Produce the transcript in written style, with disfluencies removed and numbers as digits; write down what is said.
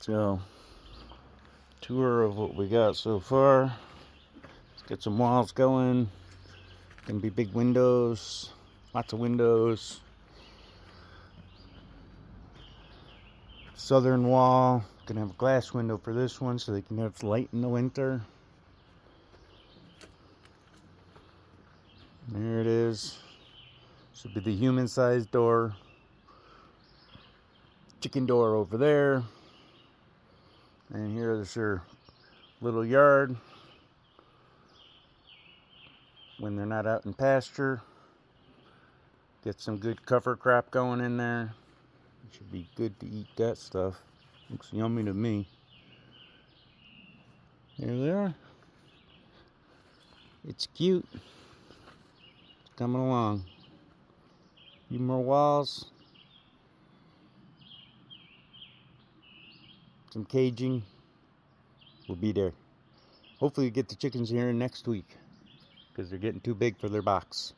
So, tour of what we got so far. Let's get some walls going. Gonna be big windows, lots of windows. Southern wall, gonna have a glass window for this one so they can have light in the winter. There it is. Should be the human sized door. Chicken door over there. And here's their little yard when they're not out in pasture. Get some good cover crop going in there. It should be good to eat that stuff. Looks yummy to me. There they are. It's cute. It's coming along. A few more walls. Some caging. We'll be there. Hopefully we get the chickens here next week because they're getting too big for their box.